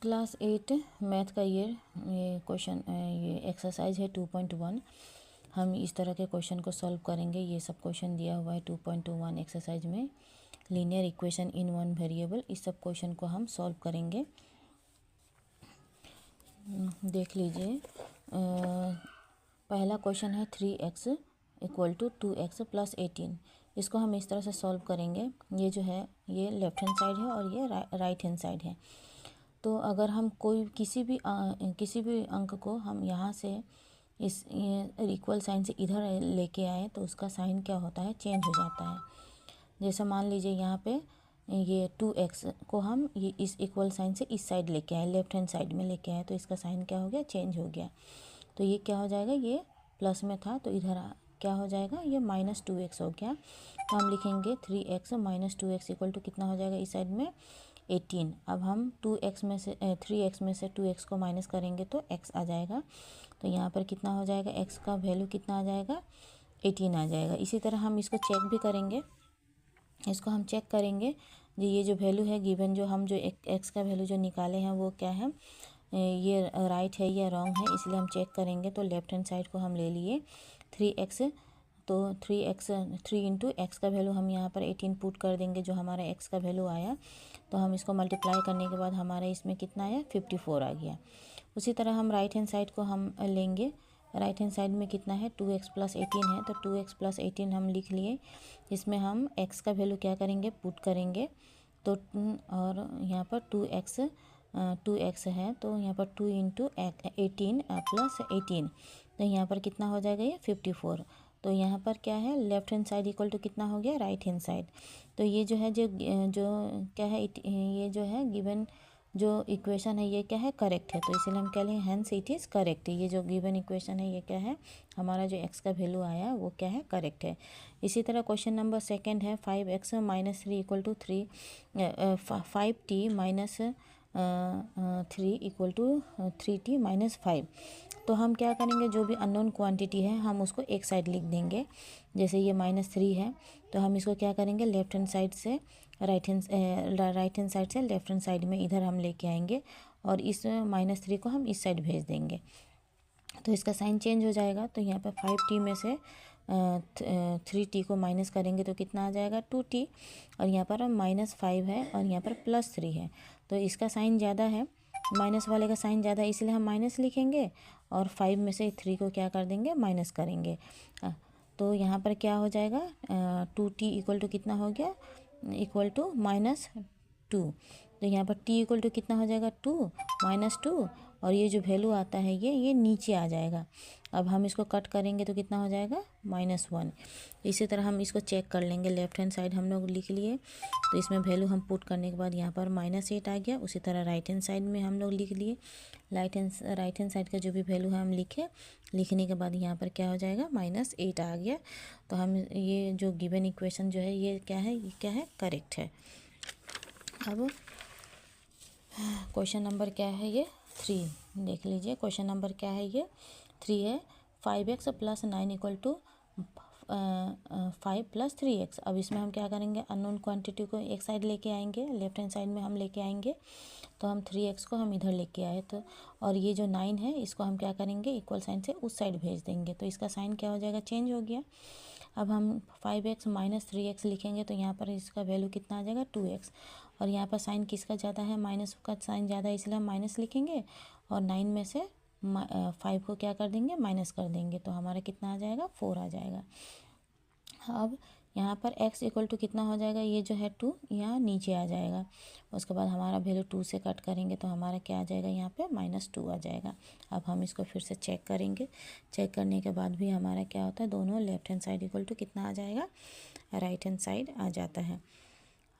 Class 8 math का ये question ये एक्सरसाइज है 2.1। हम इस तरह के क्वेश्चन को सॉल्व करेंगे। ये सब क्वेश्चन दिया हुआ है 2.1 एक्सरसाइज में। Linear equation in one variable, इस सब क्वेश्चन को हम सॉल्व करेंगे। देख लीजिए, पहला क्वेश्चन है 3x equal to 2x plus 18। इसको हम इस तरह से सॉल्व करेंगे। ये जो है ये लेफ्ट हैंड साइड है और ये राइट हैंड साइड है। तो अगर हम कोई किसी भी अंक को हम यहाँ से इस इक्वल साइन से इधर लेके आए तो उसका साइन क्या होता है, चेंज हो जाता है। जैसे मान लीजिए यहाँ पे ये 2x को हम ये इस इक्वल साइन से इस साइड लेके आए, लेफ्ट हैंड साइड में लेके आए, तो इसका साइन क्या हो गया, चेंज हो गया। तो ये क्या हो जाएगा, ये प्लस में था तो इधर क्या हो जाएगा, ये -2x हो गया। तो हम लिखेंगे 3x - 2x इक्वल टू कितना हो जाएगा इस साइड में 18। अब हम 2x में से 3x में से 2x को माइनस करेंगे तो x आ जाएगा। तो यहाँ पर कितना हो जाएगा, x का वैल्यू कितना आ जाएगा, 18 आ जाएगा। इसी तरह हम इसको चेक भी करेंगे। इसको हम चेक करेंगे जी, ये जो वैल्यू है गिवन, जो हम जो एक्स का वैल्यू जो निकाले हैं वो क्या है, ये राइट है या रॉन्ग है, इसलिए हम चेक करेंगे। तो लेफ्ट हैंड साइड को हम ले लिए 3x, तो 3 इंटू एक्स का वैल्यू हम यहाँ पर 18 पुट कर देंगे, जो हमारा एक्स का वैल्यू आया। तो हम इसको मल्टीप्लाई करने के बाद हमारा इसमें कितना आया, 54 आ गया। उसी तरह हम राइट हैंड साइड को हम लेंगे। राइट हैंड साइड में कितना है, 2x प्लस 18 है, तो 2x प्लस 18 हम लिख लिए। इसमें हम x का वैल्यू क्या करेंगे, पुट करेंगे। तो और यहाँ पर 2x है, तो यहाँ पर 2 इंटू 18 प्लस 18, तो यहाँ पर कितना हो जाएगा, ये 54। तो यहाँ पर क्या है, left hand side equal to कितना हो गया, राइट हैंड साइड। तो ये जो है जो क्या है, ये जो है गिवन जो इक्वेशन है ये क्या है, करेक्ट है। तो इसलिए हम कह लें हैंस इट इज़ करेक्ट। ये जो गिवन इक्वेशन है ये क्या है, हमारा जो x का वैल्यू आया वो क्या है, करेक्ट है। इसी तरह क्वेश्चन नंबर सेकंड है 5x - 3 equal to 5t - 3 equal to 3t - 5। तो हम क्या करेंगे, जो भी अननोन क्वांटिटी है हम उसको एक साइड लिख देंगे। जैसे ये -3 है, तो हम इसको क्या करेंगे, लेफ्ट हैंड साइड से राइट हैंड साइड से लेफ्ट हैंड साइड में इधर हम लेके आएंगे और इस -3 को हम इस साइड भेज देंगे, तो इसका साइन चेंज हो जाएगा। तो यहाँ पर 5t में से 3t को माइनस करेंगे तो कितना आ जाएगा, 2t। और यहाँ पर -5 है और यहाँ पर +3 है, तो इसका साइन ज़्यादा है, माइनस वाले का साइन ज़्यादा है, इसलिए हम माइनस लिखेंगे और 5 में से 3 को क्या कर देंगे, माइनस करेंगे। तो यहाँ पर क्या हो जाएगा, 2t इक्वल टू कितना हो गया, इक्वल टू -2। तो यहाँ पर t इक्वल टू कितना हो जाएगा, 2 - 2, और ये जो वैल्यू आता है ये नीचे आ जाएगा। अब हम इसको कट करेंगे तो कितना हो जाएगा, -1। इसी तरह हम इसको चेक कर लेंगे। लेफ्ट हैंड साइड हम लोग लिख लिए, तो इसमें वैल्यू हम पुट करने के बाद यहाँ पर -8 आ गया। उसी तरह राइट हैंड साइड में हम लोग लिख लिए। राइट हैंड साइड का जो भी वैल्यू है हम लिखने के बाद यहाँ पर क्या हो जाएगा, -8 आ गया। तो हम ये जो गिवन इक्वेशन जो है ये क्या है, करेक्ट है। अब क्वेश्चन नंबर क्या है, ये 3 देख लीजिए। क्वेश्चन नंबर क्या है, ये 3 है। 5x + 9 equal to 5 + 3x। अब इसमें हम क्या करेंगे, अननोन क्वांटिटी को एक साइड लेके आएंगे, लेफ्ट हैंड साइड में हम लेके आएंगे। तो हम 3x को हम इधर लेके आए, तो और ये जो 9 है इसको हम क्या करेंगे, इक्वल साइन से उस साइड भेज देंगे, तो इसका साइन क्या हो जाएगा, चेंज हो गया। अब हम 5x - 3x लिखेंगे, तो यहाँ पर इसका वैल्यू कितना आ जाएगा, 2x। और यहाँ पर साइन किसका ज़्यादा है, माइनस का साइन ज़्यादा है, इसलिए हम माइनस लिखेंगे और 9 में से 5 को क्या कर देंगे, माइनस कर देंगे, तो हमारा कितना आ जाएगा, 4 आ जाएगा। अब यहाँ पर x इक्वल टू कितना हो जाएगा, ये जो है 2 यहाँ नीचे आ जाएगा। उसके बाद हमारा वैल्यू 2 से कट करेंगे तो हमारा क्या आ जाएगा, यहाँ पे -2 आ जाएगा। अब हम इसको फिर से चेक करेंगे। चेक करने के बाद भी हमारा क्या होता है, दोनों left hand side equal to कितना आ जाएगा, राइट हैंड साइड आ जाता है।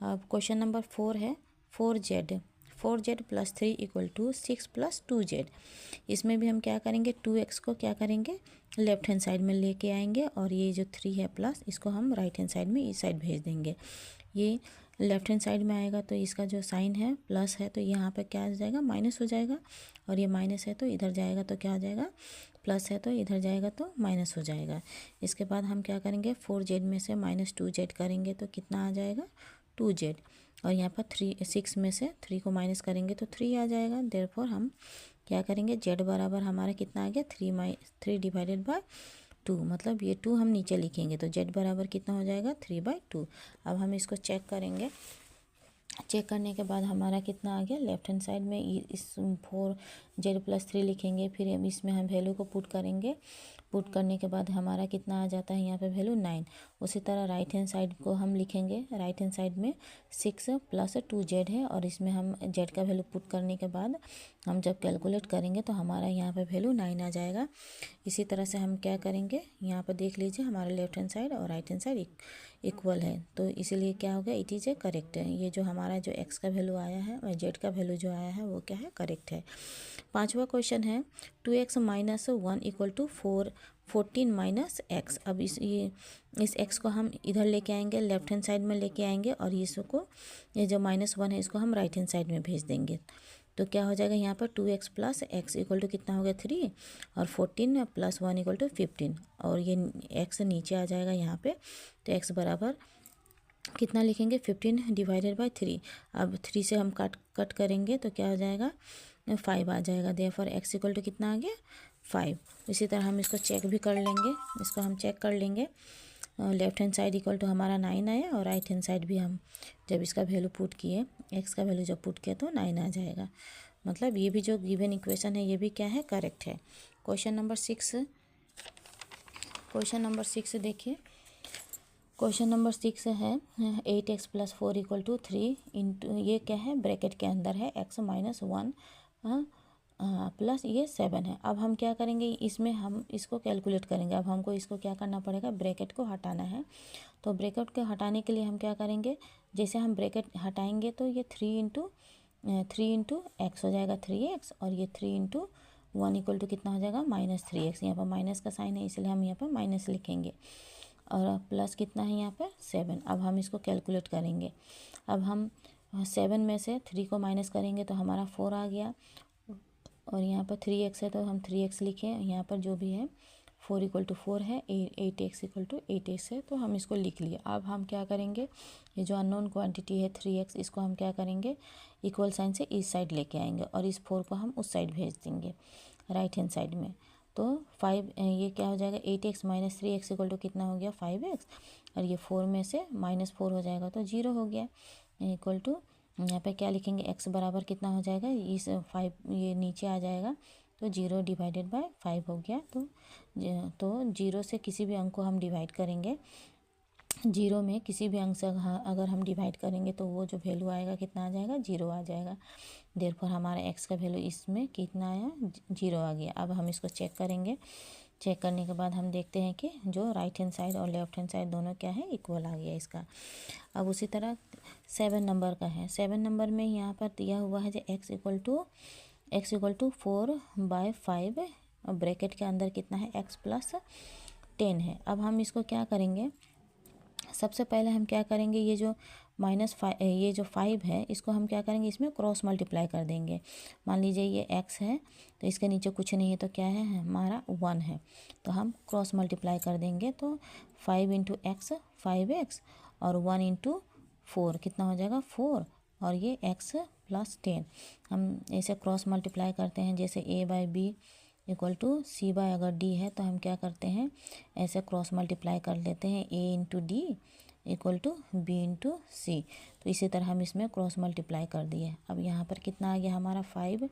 अब क्वेश्चन नंबर 4 है 4z + 3 इक्वल टू 6 + 2z। इसमें भी हम क्या करेंगे, 2x को क्या करेंगे, लेफ्ट हैंड साइड में लेके आएंगे और ये जो 3 है प्लस, इसको हम राइट हैंड साइड में इस साइड भेज देंगे। ये लेफ्ट हैंड साइड में आएगा तो इसका जो साइन है प्लस है, तो यहाँ पे क्या आ जाएगा, माइनस हो जाएगा। और ये माइनस है तो इधर जाएगा तो क्या हो जाएगा, प्लस है तो इधर जाएगा तो माइनस हो जाएगा। इसके बाद हम क्या करेंगे, 4z में से -2z करेंगे तो कितना आ जाएगा, 2z। और यहाँ पर 6 में से 3 को माइनस करेंगे तो 3 आ जाएगा। देयरफॉर हम क्या करेंगे, जेड बराबर हमारा कितना आ गया, 3 डिवाइडेड बाय 2, मतलब ये 2 हम नीचे लिखेंगे तो जेड बराबर कितना हो जाएगा, 3/2। अब हम इसको चेक करेंगे। चेक करने के बाद हमारा कितना आ गया, लेफ्ट हैंड साइड में इस 4z+3 लिखेंगे, फिर हम इसमें हम वैल्यू को पुट करेंगे। पुट करने के बाद हमारा कितना आ जाता है यहाँ पे वैल्यू 9। उसी तरह राइट हैंड साइड को हम लिखेंगे। राइट हैंड साइड में 6 + 2z है और इसमें हम z का वैल्यू पुट करने के बाद हम जब कैलकुलेट करेंगे तो हमारा यहाँ पे वैल्यू 9 आ जाएगा। इसी तरह से हम क्या करेंगे, यहाँ पर देख लीजिए हमारा लेफ्ट हैंड साइड और राइट हैंड साइड इक्वल है, तो इसीलिए क्या हो गया, इट इज़ ए करेक्ट है। ये जो हमारा जो x का वैल्यू आया है और z का वैल्यू जो आया है वो क्या है, करेक्ट है। 5वां क्वेश्चन है 2x - 1 = 14 - x। अब इस x को हम इधर लेके आएंगे, लेफ्ट हैंड साइड में लेके आएंगे और इसको ये जो -1 है इसको हम राइट हैंड साइड में भेज देंगे। तो क्या हो जाएगा यहाँ पर 2x + x = कितना हो गया, 3, और 14 + 1 = 15, और ये x नीचे आ जाएगा यहाँ पे। तो x बराबर कितना लिखेंगे, 15 डिवाइडेड बाय 3। अब 3 से हम कट करेंगे तो क्या हो जाएगा, 5 आ जाएगा। देयरफॉर x = कितना आ गया, 5। इसी तरह हम इसको चेक भी कर लेंगे, इसको हम चेक कर लेंगे। Left hand side equal to हमारा 9 आया और राइट हैंड साइड भी हम जब इसका वैल्यू पुट किए, x का वैल्यू जब पुट किया तो 9 आ जाएगा। मतलब ये भी जो गिवन इक्वेशन है ये भी क्या है, करेक्ट है। क्वेश्चन नंबर 6 देखिए। क्वेश्चन नंबर 6 है 8x + 4 = 3 इंटू, ये क्या है, ब्रैकेट के अंदर है x - 1 प्लस ये 7 है। अब हम क्या करेंगे, इसमें हम इसको कैलकुलेट करेंगे। अब हमको इसको क्या करना पड़ेगा, ब्रैकेट को हटाना है। तो ब्रैकेट को हटाने के लिए हम क्या करेंगे, जैसे हम ब्रैकेट हटाएंगे तो ये 3 इंटू x हो जाएगा, 3x, और ये 3 × 1 = कितना हो जाएगा, -3x। यहाँ पर माइनस का साइन है इसलिए हम यहाँ पर माइनस लिखेंगे, और प्लस कितना है यहाँ पर 7। अब हम इसको कैलकुलेट करेंगे। अब हम 7 में से 3 को माइनस करेंगे तो हमारा 4 आ गया, और यहाँ पर 3x है तो हम 3x लिखें। यहाँ पर जो भी है 4 = 4 है, 8x = 8x है, तो हम इसको लिख लिए। अब हम क्या करेंगे, ये जो अननोन क्वांटिटी है 3x, इसको हम क्या करेंगे, इक्वल साइन से इस साइड लेके आएंगे और इस 4 को हम उस साइड भेज देंगे, राइट हैंड साइड में। तो 5, ये क्या हो जाएगा, 8x - 3x = कितना हो गया, 5x, और ये 4 में से -4 हो जाएगा तो 0 हो गया, इक्वल टू यहाँ पे क्या लिखेंगे, x बराबर कितना हो जाएगा, इस 5 ये नीचे आ जाएगा तो 0 डिवाइडेड बाय 5 हो गया। तो 0 से किसी भी अंक को हम डिवाइड करेंगे, 0 में किसी भी अंक से अगर हम डिवाइड करेंगे तो वो जो वैल्यू आएगा कितना आ जाएगा, 0 आ जाएगा। देयरफॉर हमारा x का वैल्यू इसमें कितना आया, 0 आ गया। अब हम इसको चेक करेंगे। चेक करने के बाद हम देखते हैं कि जो राइट हैंड साइड और लेफ्ट हैंड साइड दोनों क्या है, इक्वल आ गया इसका। अब उसी तरह 7 नंबर का है। 7 नंबर में यहाँ पर दिया हुआ है जो x = 4/5, और ब्रैकेट के अंदर कितना है, x + 10 है। अब हम इसको क्या करेंगे, सबसे पहले हम क्या करेंगे, ये जो -5, ये जो 5 है इसको हम क्या करेंगे, इसमें क्रॉस मल्टीप्लाई कर देंगे। मान लीजिए ये x है तो इसके नीचे कुछ नहीं है तो क्या है, हमारा 1 है, तो हम क्रॉस मल्टीप्लाई कर देंगे। तो 5 × x 5x, और 1 × 4 कितना हो जाएगा, 4, और ये x + 10। हम ऐसे क्रॉस मल्टीप्लाई करते हैं, जैसे a/b = c/, अगर d है तो हम क्या करते हैं, ऐसे क्रॉस मल्टीप्लाई कर लेते हैं, a × d = b × c। तो इसी तरह हम इसमें क्रॉस मल्टीप्लाई कर दिए। अब यहाँ पर कितना आ गया हमारा, 5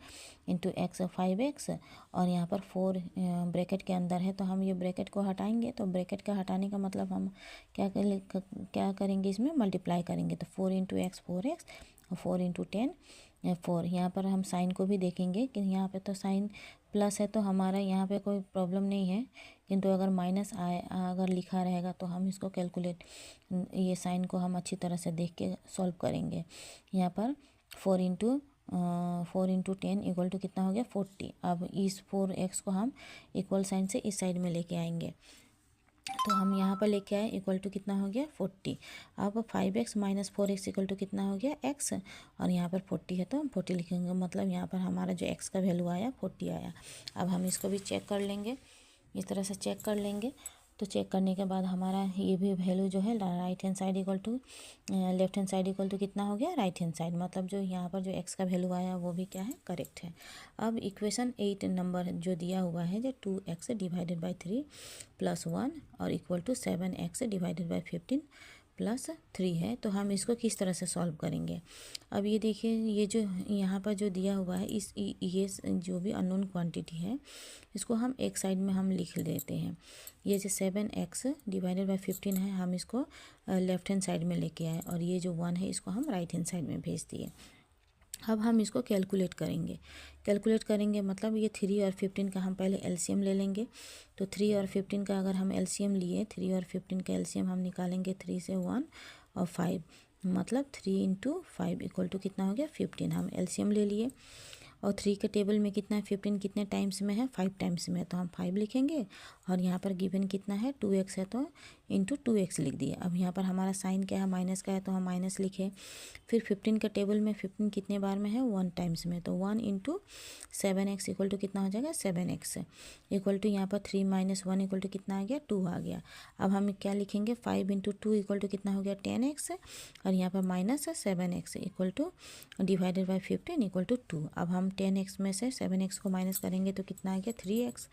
× x 5x, और यहाँ पर 4 ब्रैकेट के अंदर है तो हम ये ब्रैकेट को हटाएंगे। तो ब्रैकेट का हटाने का मतलब हम क्या करेंगे, इसमें मल्टीप्लाई करेंगे। तो 4 × x 4x, और 4 × 10 4। यहाँ पर हम साइन को भी देखेंगे कि यहाँ पे तो साइन प्लस है तो हमारा यहाँ पे कोई प्रॉब्लम नहीं है, किंतु अगर माइनस अगर लिखा रहेगा तो हम इसको कैलकुलेट, ये साइन को हम अच्छी तरह से देख के सॉल्व करेंगे। यहाँ पर 4 × 10 = कितना हो गया, 40। अब इस 4x को हम इक्वल साइन से इस साइड में लेके आएंगे, तो हम यहाँ पर लेके आए, इक्वल टू कितना हो गया, 40। अब 5x - 4x = कितना हो गया, x, और यहाँ पर 40 है तो हम 40 लिखेंगे। मतलब यहाँ पर हमारा जो x का वैल्यू आया 40 आया। अब हम इसको भी चेक कर लेंगे, इस तरह से चेक कर लेंगे। तो चेक करने के बाद हमारा ये भी वैल्यू जो है right hand side equal to left hand side equal to कितना हो गया, राइट हैंड साइड, मतलब जो यहाँ पर जो एक्स का वैल्यू आया वो भी क्या है, करेक्ट है। अब इक्वेशन 8 नंबर जो दिया हुआ है जो 2x डिवाइडेड बाई 3 + 1 और equal to 7x divided by 15 + 3 है, तो हम इसको किस तरह से सॉल्व करेंगे। अब ये देखिए, ये जो यहाँ पर जो दिया हुआ है ये जो भी अननोन क्वांटिटी है इसको हम एक साइड में हम लिख देते हैं। ये जो 7x डिवाइडेड बाई 15 है हम इसको लेफ्ट हैंड साइड में लेके आए और ये जो 1 है इसको हम राइट हैंड साइड में भेज दिए। अब हम इसको कैलकुलेट करेंगे मतलब ये 3 और 15 का हम पहले एलसीएम ले लेंगे। तो 3 और 15 का अगर हम एलसीएम लिए, 3 और 15 का एलसीएम हम निकालेंगे 3 से 1 और 5, मतलब 3 × 5 इक्वल टू कितना हो गया, 15। हम एलसीएम ले लिए और 3 के टेबल में कितना है, 15 कितने टाइम्स में है, 5 टाइम्स में है, तो हम 5 लिखेंगे। और यहाँ पर गिवन कितना है, 2x है तो इंटू 2x लिख दिए। अब यहाँ पर हमारा साइन क्या है, माइनस का है तो हम माइनस लिखे। फिर 15 के टेबल में 15 कितने बार में है, 1 टाइम्स में, तो 1 × 7x इक्वल टू कितना हो जाएगा, 7x इक्वल टू यहाँ पर 3 - 1 इक्वल टू कितना आ गया, 2 आ गया। अब हम क्या लिखेंगे, 5 × 2 इक्वल टू कितना हो गया, 10x और यहाँ पर minus 7x equal to divided by 15 equal to 2। अब हम 10x में से 7x को माइनस करेंगे तो कितना आ गया, 3x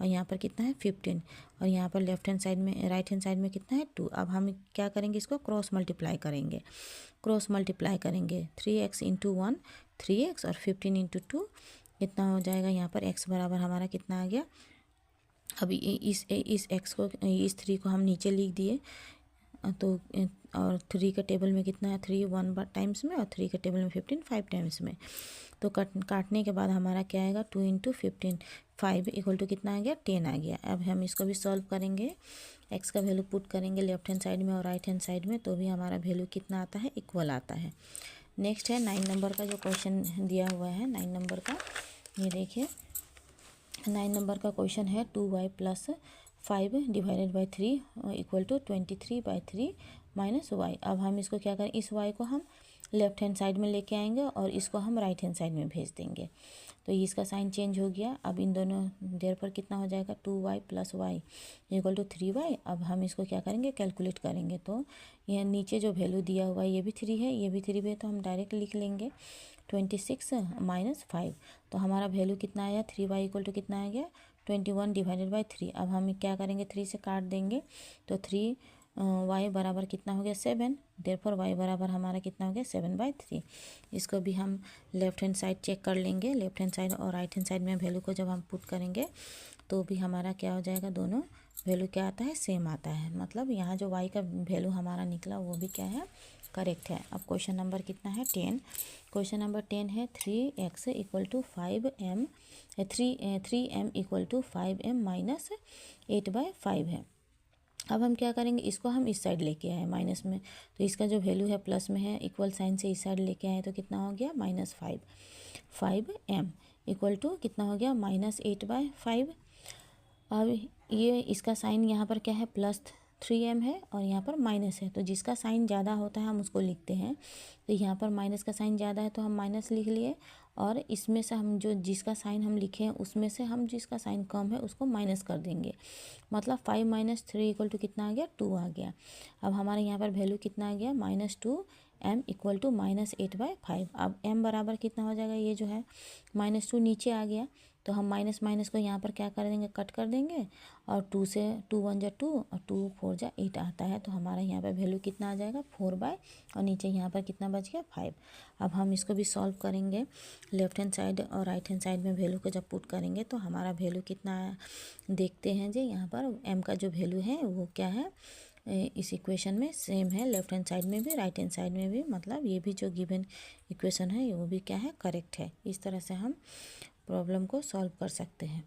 और यहाँ पर कितना है, 15 और यहाँ पर लेफ्ट हैंड साइड में, राइट हैंड साइड में कितना है, 2। अब हम क्या करेंगे, इसको क्रॉस मल्टीप्लाई करेंगे। 3x × 1 3x और 15 × 2 कितना हो जाएगा, यहाँ पर x बराबर हमारा कितना आ गया। अभी इस x को, इस 3 को हम नीचे लिख दिए तो, और 3 के टेबल में कितना है, 3 1 टाइम्स में और 3 के टेबल में 15 5 टाइम्स में। तो काटने के बाद हमारा क्या आएगा, 2 × 15 5 इक्वल टू कितना आ गया, 10 आ गया। अब हम इसको भी सॉल्व करेंगे, x का वैल्यू पुट करेंगे लेफ्ट हैंड साइड में और राइट हैंड साइड में, तो भी हमारा वैल्यू कितना आता है, इक्वल आता है। नेक्स्ट है 9 नंबर का जो क्वेश्चन दिया हुआ है, 9 नंबर का, ये देखिए 9 नंबर का क्वेश्चन है 2y + 5 divided by 3 equal to 23/3 - y। अब हम इसको क्या करें, इस y को हम लेफ्ट हैंड साइड में लेके आएंगे और इसको हम राइट हैंड साइड में भेज देंगे, तो ये इसका साइन चेंज हो गया। अब इन दोनों देर पर कितना हो जाएगा, 2y + y equal to 3y। अब हम इसको क्या करेंगे, कैलकुलेट करेंगे, तो यह नीचे जो वैल्यू दिया हुआ है ये भी 3 है, ये भी 3 है, तो हम डायरेक्ट लिख लेंगे 26 - 5। तो हमारा वैल्यू कितना आया, 3y इक्वल टू कितना आ गया, 21 डिवाइडेड बाई 3। अब हम क्या करेंगे, 3 से काट देंगे तो 3y बराबर कितना हो गया, 7। देयरफॉर y बराबर हमारा कितना हो गया, 7/3। इसको भी हम लेफ्ट हैंड साइड चेक कर लेंगे, लेफ्ट हैंड साइड और राइट हैंड साइड में वैल्यू को जब हम पुट करेंगे तो भी हमारा क्या हो जाएगा, दोनों वैल्यू क्या आता है, सेम आता है। मतलब यहाँ जो y का वैल्यू हमारा निकला वो भी क्या है, करेक्ट है। अब क्वेश्चन नंबर कितना है, 10। क्वेश्चन नंबर 10 है 3x equal to 5m 3m equal to 5m - 8/5 है। अब हम क्या करेंगे, इसको हम इस साइड लेके आए माइनस में, तो इसका जो वैल्यू है प्लस में है, इक्वल साइन से इस साइड लेके आए तो कितना हो गया, -5 5m इक्वल टू कितना हो गया, -8/5। अब ये इसका साइन यहाँ पर क्या है, +3m है और यहाँ पर माइनस है, तो जिसका साइन ज़्यादा होता है हम उसको लिखते हैं। तो यहाँ पर माइनस का साइन ज़्यादा है तो हम माइनस लिख लिए, और इसमें से हम जो जिसका साइन हम लिखे हैं उसमें से हम जिसका साइन कम है उसको माइनस कर देंगे, मतलब 5 - 3 इक्वल टू कितना आ गया, 2 आ गया। अब हमारे यहाँ पर वैल्यू कितना आ गया, -2m इक्वल टू -8/5। अब m बराबर कितना हो जाएगा, ये जो है -2 नीचे आ गया, तो हम माइनस माइनस को यहाँ पर क्या कर देंगे, कट कर देंगे, और 2 से 2 1 जा 2 और 2 4 जा 8 आता है, तो हमारा यहाँ पर वैल्यू कितना आ जाएगा, 4 और नीचे यहाँ पर कितना बच गया, 5। अब हम इसको भी सॉल्व करेंगे, लेफ्ट हैंड साइड और राइट हैंड साइड में वैल्यू को जब पुट करेंगे तो हमारा वैल्यू कितना आया, देखते हैं जी। यहाँ पर m का जो वैल्यू है वो क्या है, इस इक्वेशन में सेम है, लेफ्ट हैंड साइड में भी राइट हैंड साइड में भी, मतलब ये भी जो गिवन इक्वेशन है वो भी क्या है, करेक्ट है। इस तरह से हम प्रॉब्लम को सॉल्व कर सकते हैं।